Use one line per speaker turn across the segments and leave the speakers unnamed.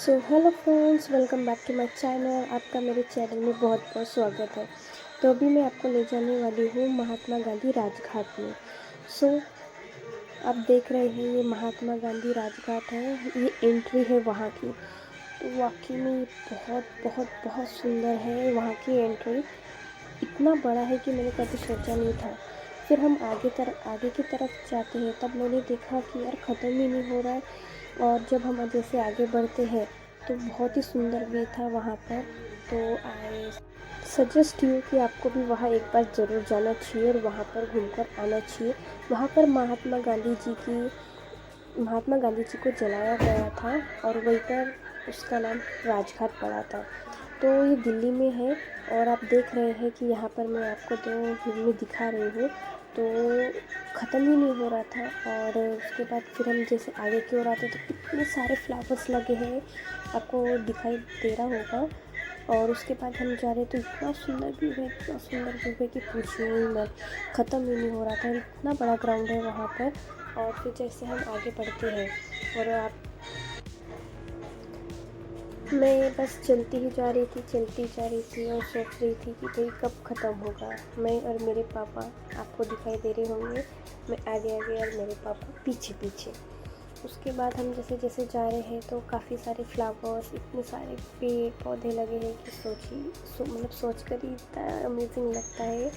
So hello friends, welcome back to my channel. आपका मेरे channel में बहुत बहुत स्वागत है। तो अभी मैं आपको ले जाने वाली हूँ महात्मा गांधी राजघाट में। सो आप देख रहे हैं ये महात्मा गांधी राजघाट है, ये एंट्री है वहाँ की। तो वाकई में ये बहुत बहुत बहुत सुंदर है। वहाँ की एंट्री इतना बड़ा है कि मैंने कभी सोचा नहीं था। फिर हम आगे की तरफ जाते हैं, तब मैंने देखा कि यार ख़त्म ही नहीं हो रहा है। और जब हम जैसे आगे बढ़ते हैं तो बहुत ही सुंदर व्यू था वहाँ पर। तो आई सजेस्ट यू कि आपको भी वहाँ एक बार ज़रूर जाना चाहिए और वहाँ पर घूमकर आना चाहिए। वहाँ पर महात्मा गांधी जी को जलाया गया था और वहीं पर उसका नाम राजघाट पड़ा था। तो ये दिल्ली में है और आप देख रहे हैं कि यहाँ पर मैं आपको 2 व्यू में दिखा रही हूँ। तो ख़त्म ही नहीं हो रहा था। और उसके बाद फिर हम जैसे आगे की ओर आते तो इतने सारे फ्लावर्स लगे हैं, आपको दिखाई दे रहा होगा। और उसके बाद हम जा रहे तो इतना सुंदर व्यू है, इतना सुंदर व्यू है कि पूछिए ही मत। ख़त्म ही नहीं हो रहा था। इतना बड़ा ग्राउंड है वहाँ पर। और फिर जैसे हम आगे बढ़ते हैं और मैं बस चलती जा रही थी और सोच रही थी कि भाई कब ख़त्म होगा। मैं और मेरे पापा आपको दिखाई दे रहे होंगे, मैं आगे आगे और मेरे पापा पीछे पीछे। उसके बाद हम जैसे जैसे जा रहे हैं तो काफ़ी सारे फ्लावर्स, इतने सारे पेड़ पौधे लगे हैं कि मतलब सोच कर ही इतना अमेजिंग लगता है,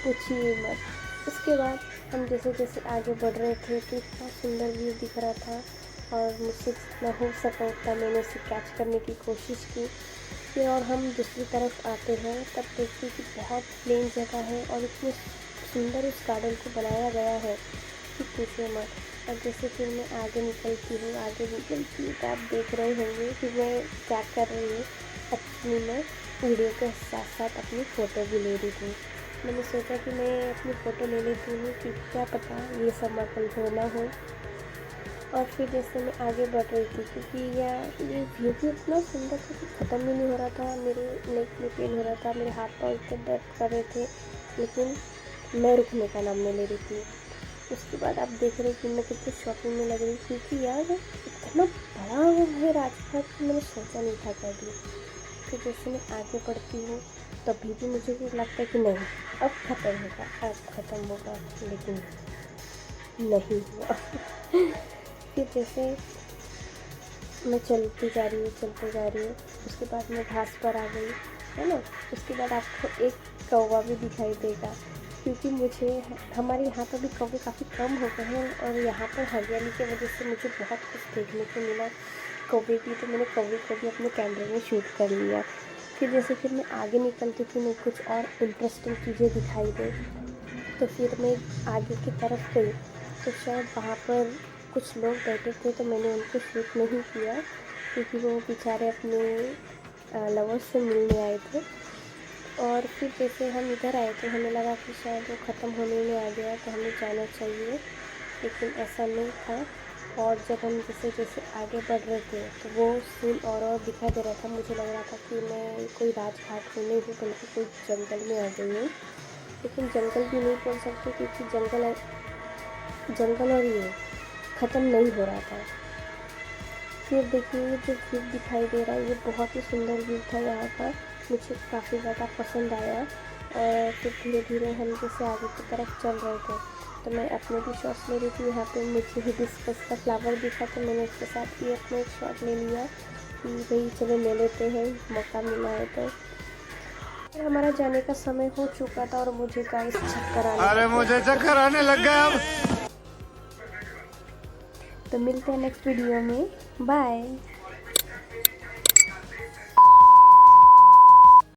पूछिए मत। उसके बाद हम जैसे जैसे आगे बढ़ रहे थे तो इतना सुंदर व्यू दिख रहा था और मुझसे जितना हो सका उतना मैंने उसे कैच करने की कोशिश की। फिर और हम दूसरी तरफ आते हैं तब देखते कि बहुत प्लेन जगह है और इतने सुंदर उस गार्डन को बनाया गया है कि पूछिए मत। और जैसे फिर मैं आगे निकलती हूँ तो आप देख रहे होंगे कि मैं क्या कर रही हूँ। एक्चुअली मैं वीडियो के साथ साथ अपनी फ़ोटो भी ले रही थी। मैंने सोचा कि मैं अपनी फ़ोटो ले लेती हूँ कि क्या पता ये सब कल हो ना हो। और फिर जैसे मैं आगे बढ़ रही थी क्योंकि ये व्यू भी इतना सुंदर था कि ख़त्म ही नहीं हो रहा था। मेरे नेक में पेन हो रहा था, मेरे हाथ पाँव इतने दर्द कर रहे थे, लेकिन मैं रुकने का नाम नहीं ले रही थी। उसके बाद आप देख रहे कि मैं कितनी शॉपिंग में लग रही क्योंकि यार इतना बड़ा वो है राजघाट, मैंने सोचा नहीं था कभी। फिर जैसे मैं आगे बढ़ती हूँ तभी भी मुझे भी लगता है कि नहीं अब ख़त्म होगा, लेकिन नहीं हुआ। फिर जैसे मैं चलते जा रही हूँ। उसके बाद मैं घास पर आ गई, है ना। उसके बाद आपको एक कौवा भी दिखाई देगा क्योंकि हमारे यहाँ पर भी कौवे काफ़ी कम हो गए हैं और यहाँ पर हरियाली की वजह से मुझे बहुत कुछ देखने को मिला कौवे की। तो मैंने कौवे को भी अपने कैमरे में शूट कर लिया। फिर मैं आगे निकलती थी, मैं कुछ और इंटरेस्टिंग चीज़ें दिखाई दे तो फिर मैं आगे की तरफ गई तो शायद वहाँ पर कुछ लोग बैठे थे तो मैंने उनको शूट नहीं किया क्योंकि वो बेचारे अपने लवर्स से मिलने आए थे। और फिर जैसे हम इधर आए तो हमें लगा कि शायद वो ख़त्म होने में आ गया तो हमें जाना चाहिए, लेकिन ऐसा नहीं था। और जब हम जैसे जैसे आगे बढ़ रहे थे तो वो सीन और दिखाई दे रहा था। मुझे लग रहा था कि मैं कोई राजघाट में नहीं हूँ बल्कि कोई जंगल में आ गई हूँ, लेकिन जंगल भी नहीं बोल सकते क्योंकि जंगल और ये ख़त्म नहीं हो रहा था। फिर देखिए ये जो व्यू दिखाई दे रहा है ये बहुत ही सुंदर व्यू था यहाँ का, मुझे काफ़ी ज़्यादा पसंद आया। और फिर धीरे धीरे हम जैसे आगे की तरफ चल रहे थे तो मैं अपने भी शॉट्स ले रही थी। यहाँ पे मुझे हिबिस्कस का फ्लावर दिखा तो मैंने उसके साथ भी अपना एक शॉट ले लिया कि भाई चलो ले लेते हैं, मौका मिला है तो। हमारा जाने का समय हो चुका था और मुझे गाइस चक्कर आने लग गया अब। तो मिलते हैं नेक्स्ट वीडियो में, बाय।